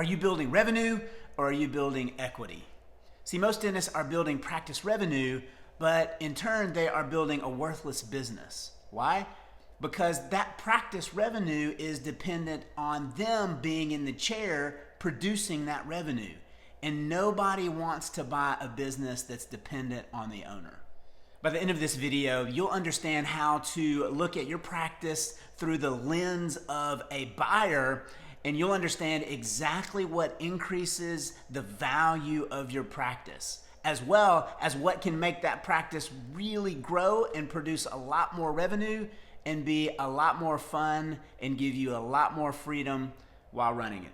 Are you building revenue or are you building equity? See, most dentists are building practice revenue, but in turn, they are building a worthless business. Why? Because that practice revenue is dependent on them being in the chair producing that revenue. And nobody wants to buy a business that's dependent on the owner. By the end of this video, you'll understand how to look at your practice through the lens of a buyer, and you'll understand exactly what increases the value of your practice, as well as what can make that practice really grow and produce a lot more revenue and be a lot more fun and give you a lot more freedom while running it.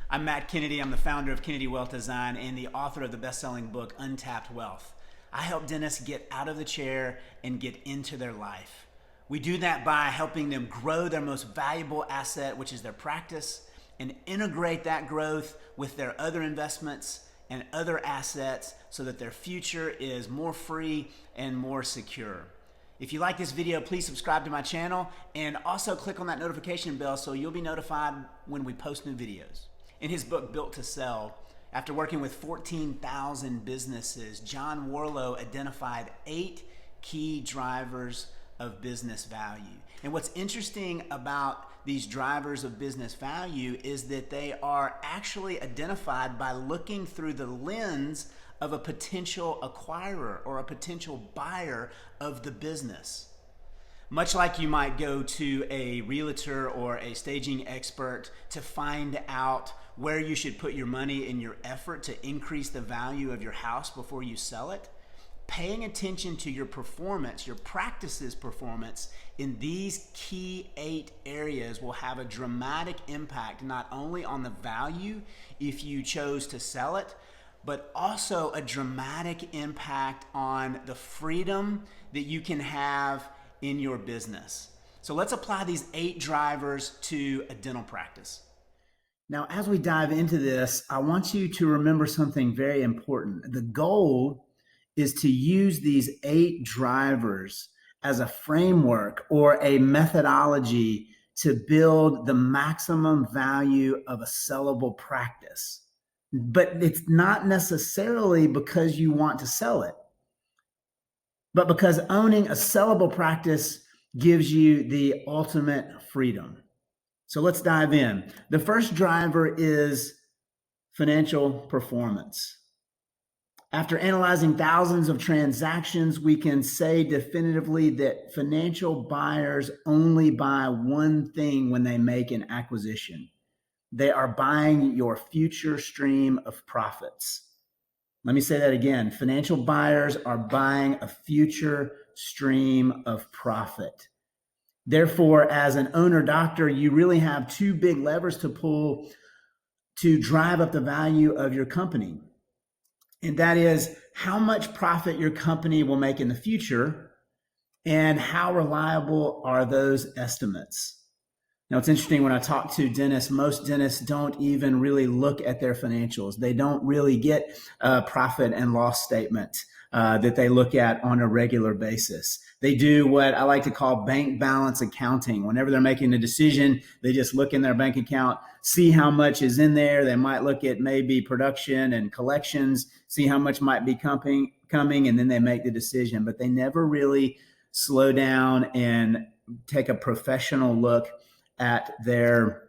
I'm Matt Kennedy. I'm the founder of Kennedy Wealth Design and the author of the best-selling book, Untapped Wealth. I help dentists get out of the chair and get into their life. We do that by helping them grow their most valuable asset, which is their practice, and integrate that growth with their other investments and other assets so that their future is more free and more secure. If you like this video, please subscribe to my channel and also click on that notification bell so you'll be notified when we post new videos. In his book, Built to Sell, after working with 14,000 businesses, John Warlow identified 8 key drivers of business value. And what's interesting about these drivers of business value is that they are actually identified by looking through the lens of a potential acquirer or a potential buyer of the business. Much like you might go to a realtor or a staging expert to find out where you should put your money in your effort to increase the value of your house before you sell it, paying attention to your performance, your practice's performance in these key 8 areas will have a dramatic impact not only on the value if you chose to sell it, but also a dramatic impact on the freedom that you can have in your business. So let's apply these 8 drivers to a dental practice. Now, as we dive into this, I want you to remember something very important. The goal is to use these 8 drivers as a framework or a methodology to build the maximum value of a sellable practice. But it's not necessarily because you want to sell it, but because owning a sellable practice gives you the ultimate freedom. So let's dive in. The first driver is financial performance. After analyzing thousands of transactions, we can say definitively that financial buyers only buy one thing when they make an acquisition. They are buying your future stream of profits. Let me say that again. Financial buyers are buying a future stream of profit. Therefore, as an owner doctor, you really have 2 big levers to pull to drive up the value of your company. And that is how much profit your company will make in the future and how reliable are those estimates. Now, it's interesting when I talk to dentists, most dentists don't even really look at their financials. They don't really get a profit and loss statement that they look at on a regular basis. They do what I like to call bank balance accounting. Whenever they're making a decision, they just look in their bank account, see how much is in there. They might look at maybe production and collections, see how much might be coming, and then they make the decision. But they never really slow down and take a professional look at their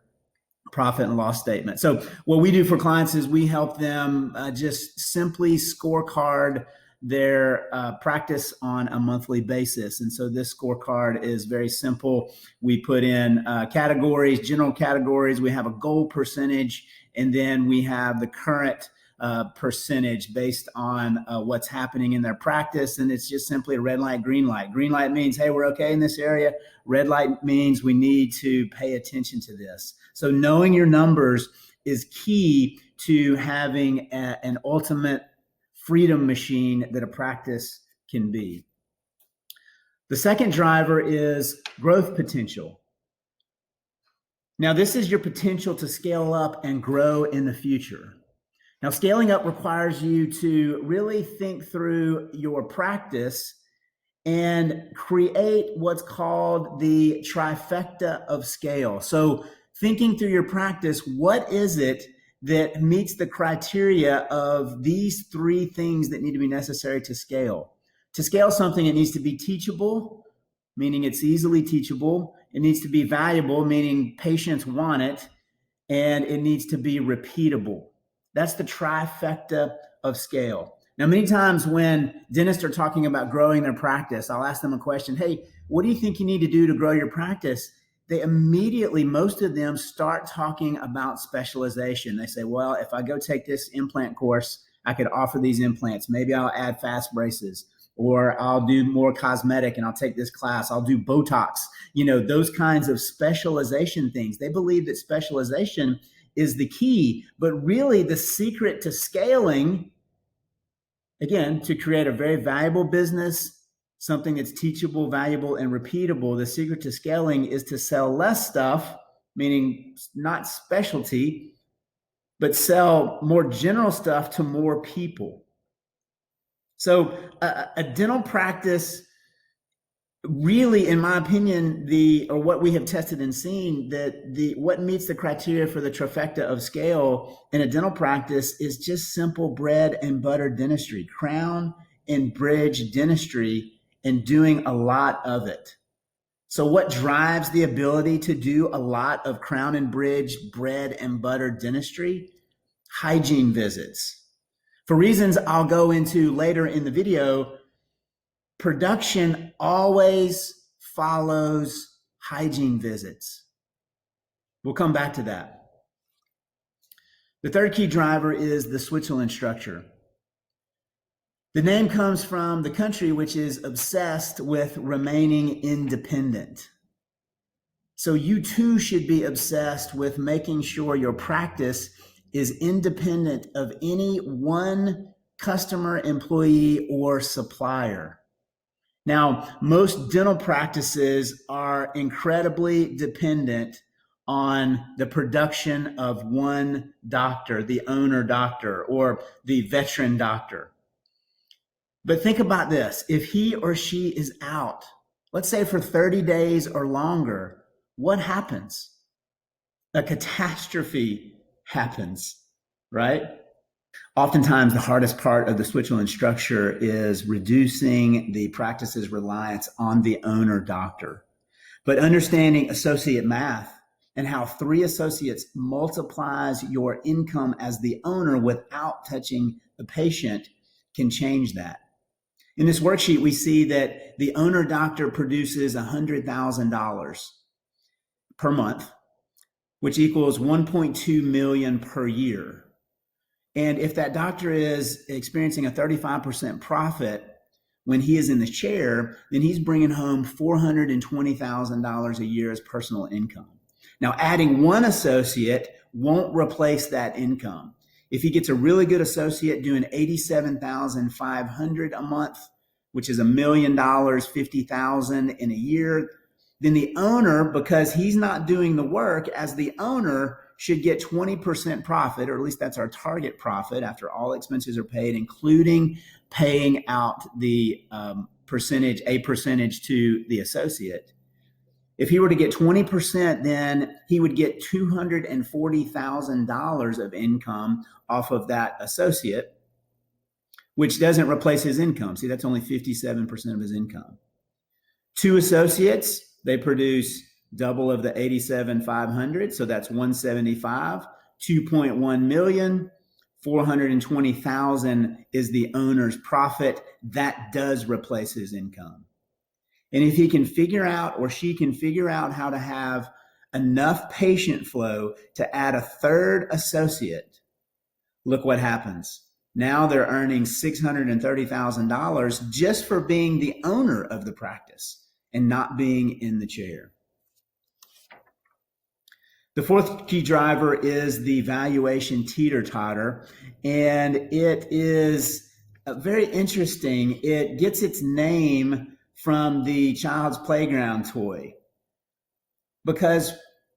profit and loss statement. So what we do for clients is we help them just simply scorecard their practice on a monthly basis. And so this scorecard is very simple. We put in categories, general categories. We have a goal percentage, and then we have the current percentage based on what's happening in their practice. And it's just simply a red light, green light. Green light means, hey, we're okay in this area. Red light means we need to pay attention to this. So knowing your numbers is key to having an ultimate freedom machine that a practice can be. The second driver is growth potential. Now, this is your potential to scale up and grow in the future. Now, scaling up requires you to really think through your practice and create what's called the trifecta of scale. So thinking through your practice, what is it that meets the criteria of these three things that need to be necessary to scale. To scale something, it needs to be teachable, meaning it's easily teachable. It needs to be valuable, meaning patients want it. And it needs to be repeatable. That's the trifecta of scale. Now, many times when dentists are talking about growing their practice, I'll ask them a question. Hey, what do you think you need to do to grow your practice? They immediately, most of them, start talking about specialization. They say, well, if I go take this implant course, I could offer these implants. Maybe I'll add fast braces, or I'll do more cosmetic and I'll take this class. I'll do Botox, those kinds of specialization things. They believe that specialization is the key, but really the secret to scaling, again, to create a very valuable business, something that's teachable, valuable, and repeatable, the secret to scaling is to sell less stuff, meaning not specialty, but sell more general stuff to more people. So a dental practice, really, in my opinion, what we have tested and seen, that what meets the criteria for the trifecta of scale in a dental practice is just simple bread and butter dentistry, crown and bridge dentistry, and doing a lot of it. So what drives the ability to do a lot of crown and bridge, bread and butter dentistry? Hygiene visits. For reasons I'll go into later in the video, production always follows hygiene visits. We'll come back to that. The third key driver is the Switzerland structure. The name comes from the country which is obsessed with remaining independent. So you too should be obsessed with making sure your practice is independent of any one customer, employee, or supplier. Now, most dental practices are incredibly dependent on the production of one doctor, the owner doctor, or the veteran doctor. But think about this. If he or she is out, let's say for 30 days or longer, what happens? A catastrophe happens, right? Oftentimes, the hardest part of the Switzerland structure is reducing the practice's reliance on the owner doctor. But understanding associate math and how 3 associates multiplies your income as the owner without touching the patient can change that. In this worksheet, we see that the owner doctor produces $100,000 per month, which equals $1.2 million per year. And if that doctor is experiencing a 35% profit when he is in the chair, then he's bringing home $420,000 a year as personal income. Now, adding one associate won't replace that income. If he gets a really good associate doing $87,500 a month, which is $1 million, $50,000 in a year, then the owner, because he's not doing the work, as the owner should get 20% profit, or at least that's our target profit after all expenses are paid, including paying out the percentage to the associate. If he were to get 20%, then he would get $240,000 of income off of that associate, which doesn't replace his income. See, that's only 57% of his income. 2 associates, they produce double of the 87,500, so that's 175. 2.1 million, 420,000 is the owner's profit. That does replace his income. And if he can figure out, or she can figure out, how to have enough patient flow to add a 3rd associate, look what happens. Now they're earning $630,000 just for being the owner of the practice and not being in the chair. The 4th key driver is the valuation teeter-totter, and it is very interesting. It gets its name from the child's playground toy, because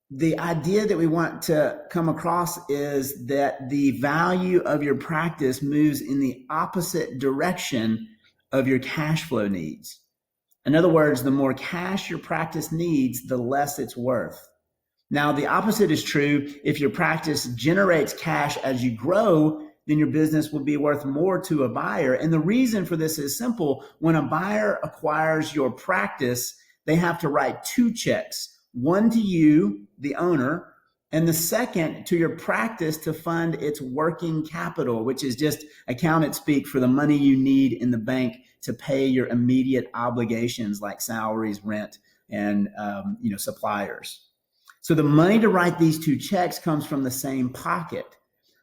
the idea that we want to come across is that the value of your practice moves in the opposite direction of your cash flow needs. In other words, the more cash your practice needs, the less it's worth. Now, the opposite is true. If your practice generates cash as you grow, then your business will be worth more to a buyer. And the reason for this is simple. When a buyer acquires your practice, they have to write two checks, one to you, the owner, and the second to your practice to fund its working capital, which is just accountant speak for the money you need in the bank to pay your immediate obligations like salaries, rent, and suppliers. So the money to write these two checks comes from the same pocket.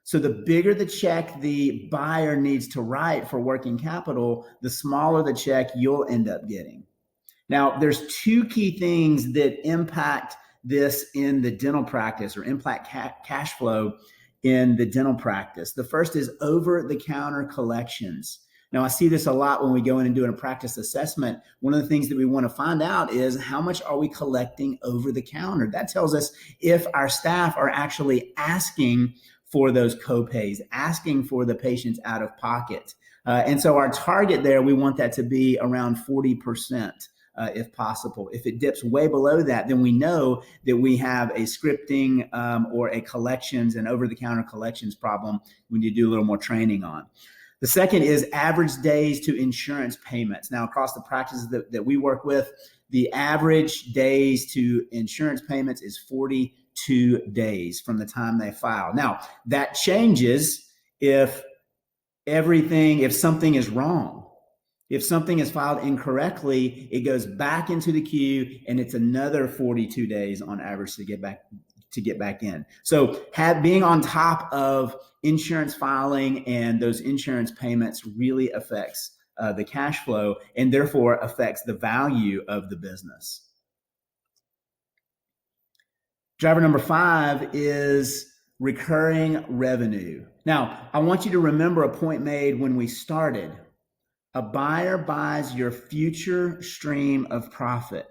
So the bigger the check the buyer needs to write for working capital, the smaller the check you'll end up getting. Now, there's two key things that impact this in the dental practice or impact cash flow in the dental practice. The first is over-the-counter collections. Now, I see this a lot when we go in and do a practice assessment. One of the things that we want to find out is how much are we collecting over the counter? That tells us if our staff are actually asking for those copays, asking for the patients out of pocket. And so our target there, we want that to be around 40%. If possible. If it dips way below that, then we know that we have a scripting or a collections and over-the-counter collections problem we need to do a little more training on. The second is average days to insurance payments. Now, across the practices that we work with, the average days to insurance payments is 42 days from the time they file. Now, that changes if something is wrong. If something is filed incorrectly, it goes back into the queue and it's another 42 days on average to get back in. So being on top of insurance filing and those insurance payments really affects the cash flow and therefore affects the value of the business. Driver number 5 is recurring revenue. Now, I want you to remember a point made when we started. A buyer buys your future stream of profit.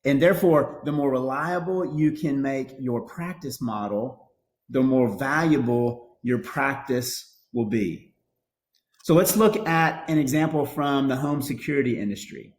And therefore, the more reliable you can make your practice model, the more valuable your practice will be. So let's look at an example from the home security industry.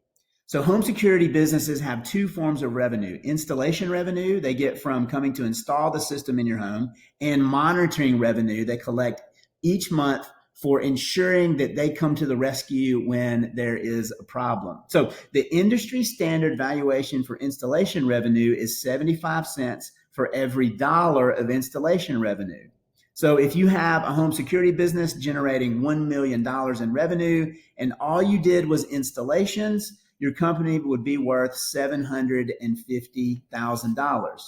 So home security businesses have two forms of revenue: installation revenue they get from coming to install the system in your home, and monitoring revenue they collect each month for ensuring that they come to the rescue when there is a problem. So the industry standard valuation for installation revenue is 75 cents for every dollar of installation revenue. So if you have a home security business generating $1 million in revenue and all you did was installations, your company would be worth $750,000.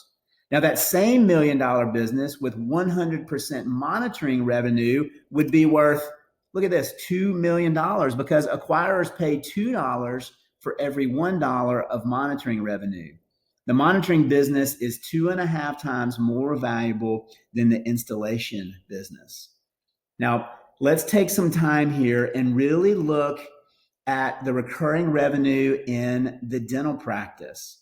Now, that same $1 million business with 100% monitoring revenue would be worth, look at this, $2 million, because acquirers pay $2 for every $1 of monitoring revenue. The monitoring business is 2.5 times more valuable than the installation business. Now, let's take some time here and really look at the recurring revenue in the dental practice.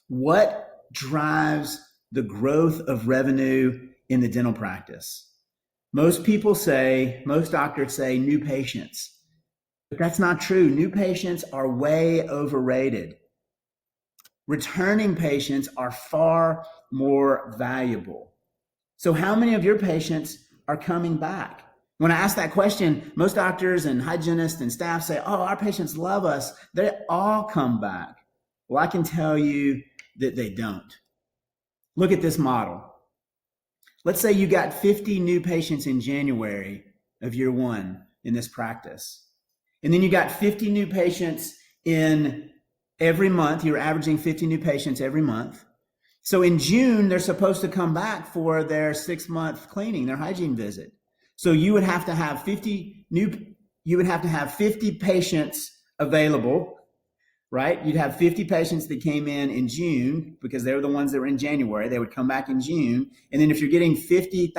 What drives the growth of revenue in the dental practice? Most doctors say new patients, but that's not true. New patients are way overrated. Returning patients are far more valuable. So how many of your patients are coming back? When I ask that question, most doctors and hygienists and staff say, oh, our patients love us. They all come back. Well, I can tell you that they don't. Look at this model. Let's say you got 50 new patients in January of year 1 in this practice. And then you got 50 new patients in every month. You're averaging 50 new patients every month. So in June, they're supposed to come back for their 6-month cleaning, their hygiene visit. So you would have to have 50 patients available, right? You'd have 50 patients that came in June because they were the ones that were in January. They would come back in June. And then if you're getting 50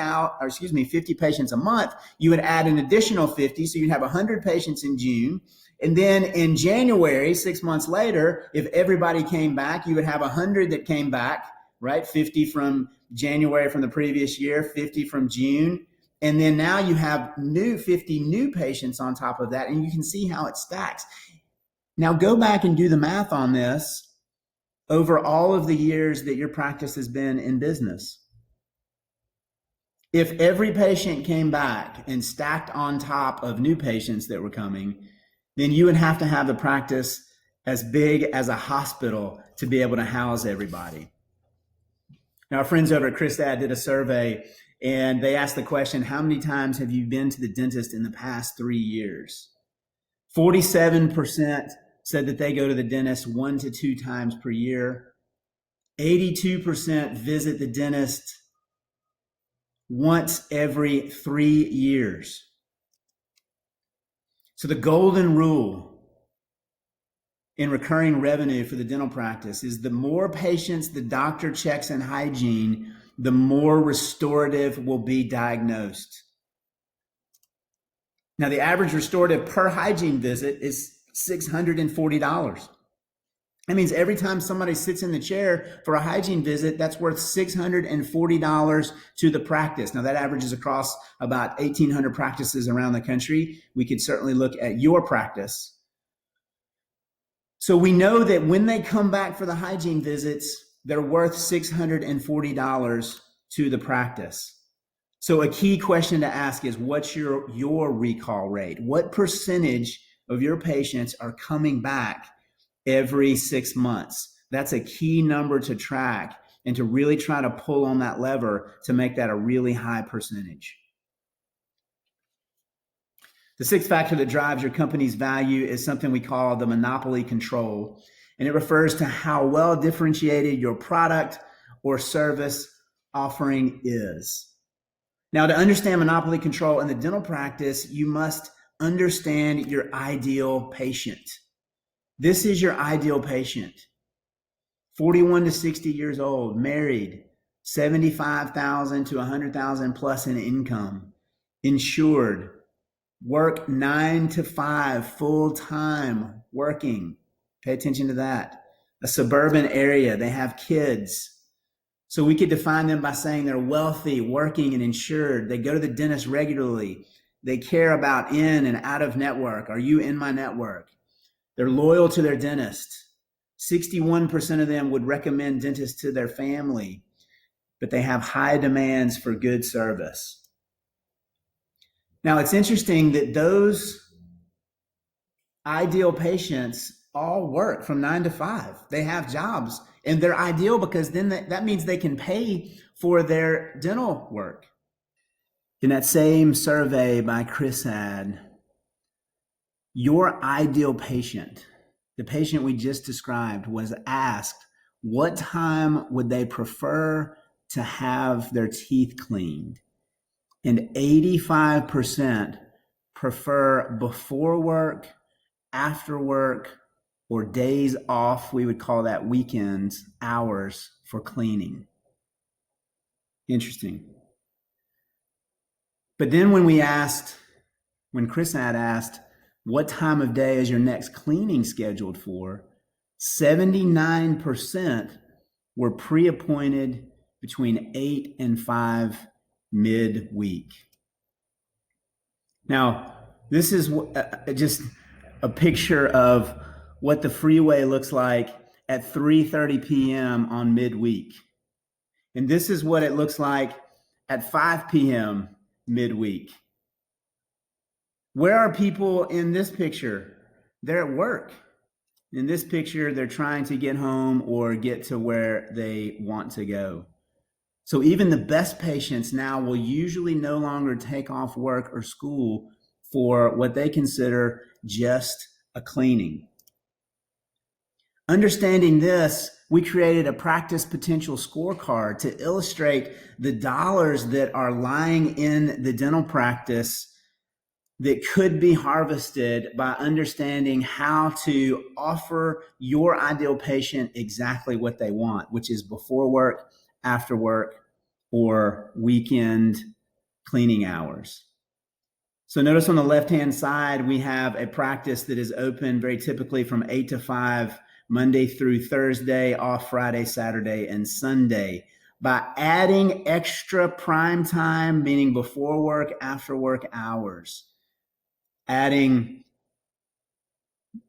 patients a month, you would add an additional 50. So you'd have 100 patients in June. And then in January, 6 months later, if everybody came back, you would have 100 that came back, right? 50 from January from the previous year, 50 from June. And then now you have 50 new patients on top of that. And you can see how it stacks. Now go back and do the math on this. over all of the years that your practice has been in business. If every patient came back and stacked on top of new patients that were coming, then you would have to have the practice as big as a hospital to be able to house everybody. Now, our friends over at ChrisAd did a survey, and they asked the question, how many times have you been to the dentist in the past 3 years? 47% said that they go to the dentist 1 to 2 times per year. 82% visit the dentist once every 3 years. So the golden rule in recurring revenue for the dental practice is the more patients the doctor checks in hygiene, the more restorative will be diagnosed. Now, the average restorative per hygiene visit is $640. That means every time somebody sits in the chair for a hygiene visit, that's worth $640 to the practice. Now, that averages across about 1,800 practices around the country. We could certainly look at your practice. So we know that when they come back for the hygiene visits, they're worth $640 to the practice. So a key question to ask is, what's your recall rate? What percentage of your patients are coming back every 6 months? That's a key number to track and to really try to pull on that lever to make that a really high percentage. The sixth factor that drives your company's value is something we call the monopoly control, and it refers to how well differentiated your product or service offering is. Now, to understand monopoly control in the dental practice, you must understand your ideal patient. This is your ideal patient. 41 to 60 years old, married, 75,000 to 100,000 plus in income, insured, work 9 to 5, full-time working. Pay attention to that. A suburban area, they have kids. So we could define them by saying they're wealthy, working, and insured. They go to the dentist regularly. They care about in and out of network. Are you in my network? They're loyal to their dentist. 61% of them would recommend dentists to their family, but they have high demands for good service. Now, it's interesting that those ideal patients all work from 9 to 5. They have jobs, and they're ideal because then that means they can pay for their dental work. In that same survey by ChrisAd, your ideal patient, the patient we just described, was asked what time would they prefer to have their teeth cleaned. And 85% prefer before work, after work, or days off. We would call that weekends, hours for cleaning. Interesting. But then when ChrisAd asked, what time of day is your next cleaning scheduled for, 79% were pre-appointed between 8 and 5 midweek. Now, this is just a picture of what the freeway looks like at 3:30 p.m. on midweek. And this is what it looks like at 5 p.m. midweek. Where are people in this picture? They're at work. In this picture, they're trying to get home or get to where they want to go. So even the best patients now will usually no longer take off work or school for what they consider just a cleaning. Understanding this, we created a practice potential scorecard to illustrate the dollars that are lying in the dental practice that could be harvested by understanding how to offer your ideal patient exactly what they want, which is before work, after work, or weekend cleaning hours. So notice on the left-hand side, we have a practice that is open very typically from 8 to 5, Monday through Thursday, off Friday, Saturday, and Sunday. By adding extra prime time, meaning before work, after work hours, adding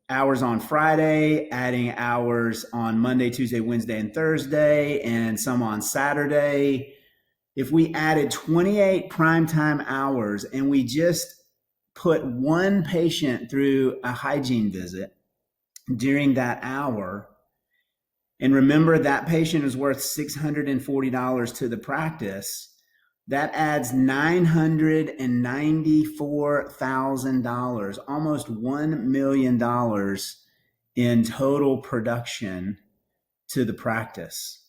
hours on Friday, adding hours on Monday, Tuesday, Wednesday, and Thursday, and some on Saturday. If we added 28 primetime hours and we just put one patient through a hygiene visit during that hour, and remember that patient is worth $640 to the practice, that adds $994,000, almost $1 million in total production to the practice.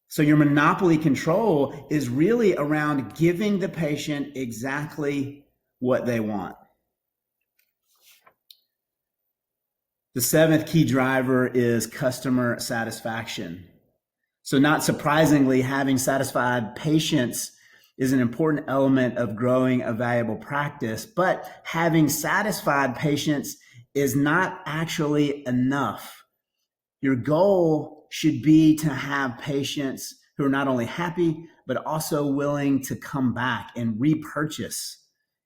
So your monopoly control is really around giving the patient exactly what they want. The seventh key driver is customer satisfaction. So not surprisingly, having satisfied patients is an important element of growing a valuable practice, but having satisfied patients is not actually enough. Your goal should be to have patients who are not only happy, but also willing to come back and repurchase,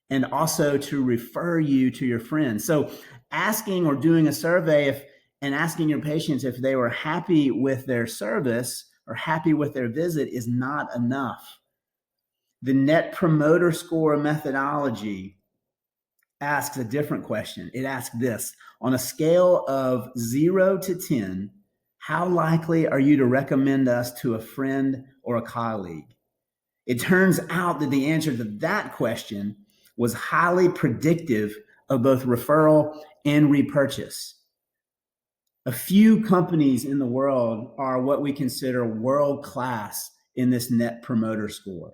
and also to refer you to your friends. So asking or doing a survey and asking your patients if they were happy with their service or happy with their visit is not enough. The Net Promoter Score methodology asks a different question. It asks this: on a scale of 0 to 10, how likely are you to recommend us to a friend or a colleague? It turns out that the answer to that question was highly predictive of both referral and repurchase. A few companies in the world are what we consider world-class in this Net Promoter Score.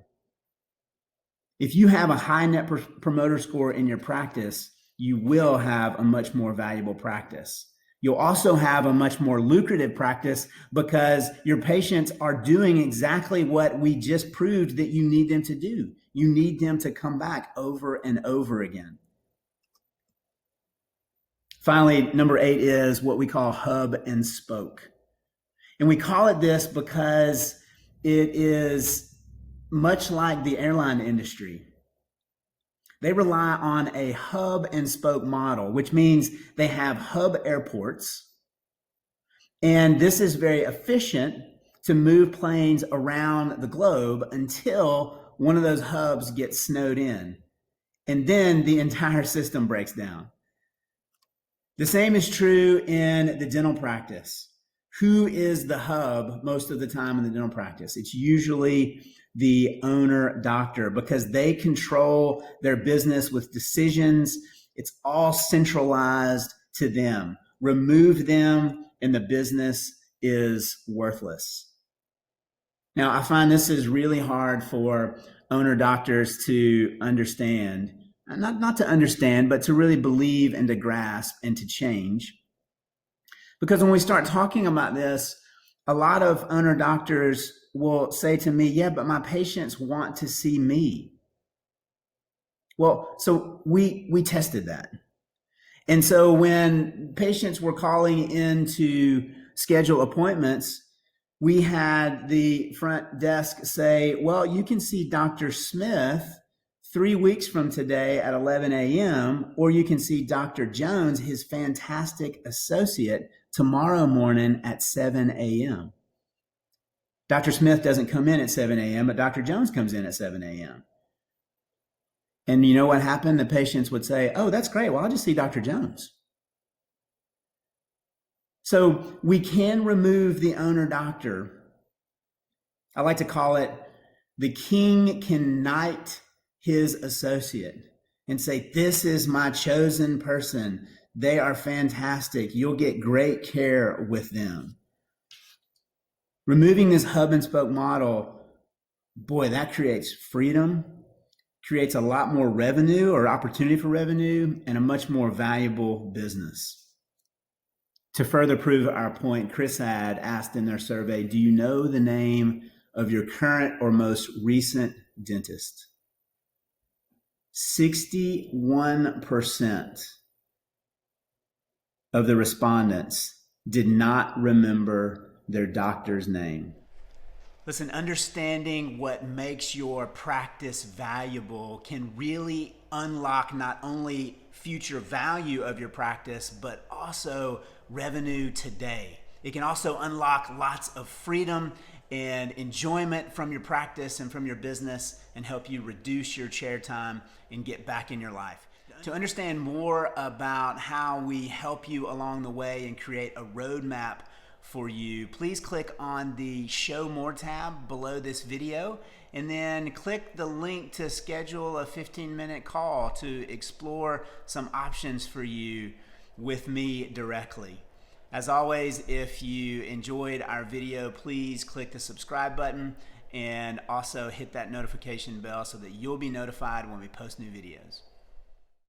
If you have a high Net Promoter Score in your practice, you will have a much more valuable practice. You'll also have a much more lucrative practice because your patients are doing exactly what we just proved that you need them to do. You need them to come back over and over again. Finally, number 8 is what we call hub and spoke. And we call it this because it is much like the airline industry. They rely on a hub and spoke model, which means they have hub airports. And this is very efficient to move planes around the globe until one of those hubs gets snowed in. And then the entire system breaks down. The same is true in the dental practice. Who is the hub most of the time in the dental practice? It's usually the owner doctor, because they control their business with decisions. It's all centralized to them. Remove them and the business is worthless. Now, I find this is really hard for owner doctors to understand. Not to understand, but to really believe and to grasp and to change. Because when we start talking about this, a lot of owner doctors will say to me, yeah, but my patients want to see me. Well, so we tested that. And so when patients were calling in to schedule appointments, we had the front desk say, well, you can see Dr. Smith 3 weeks from today at 11 a.m., or you can see Dr. Jones, his fantastic associate, tomorrow morning at 7 a.m. Dr. Smith doesn't come in at 7 a.m., but Dr. Jones comes in at 7 a.m. And you know what happened? The patients would say, oh, that's great. Well, I'll just see Dr. Jones. So we can remove the owner doctor. I like to call it the king can knight his associate and say, this is my chosen person. They are fantastic. You'll get great care with them. Removing this hub and spoke model, boy, that creates freedom, creates a lot more revenue or opportunity for revenue, and a much more valuable business. To further prove our point, Chris had asked in their survey, do you know the name of your current or most recent dentist? 61% of the respondents did not remember their doctor's name. Listen, understanding what makes your practice valuable can really unlock not only future value of your practice, but also revenue today. It can also unlock lots of freedom and enjoyment from your practice and from your business and help you reduce your chair time and get back in your life. To understand more about how we help you along the way and create a roadmap for you, please click on the Show More tab below this video and then click the link to schedule a 15-minute call to explore some options for you with me directly. As always, if you enjoyed our video, please click the subscribe button and also hit that notification bell so that you'll be notified when we post new videos.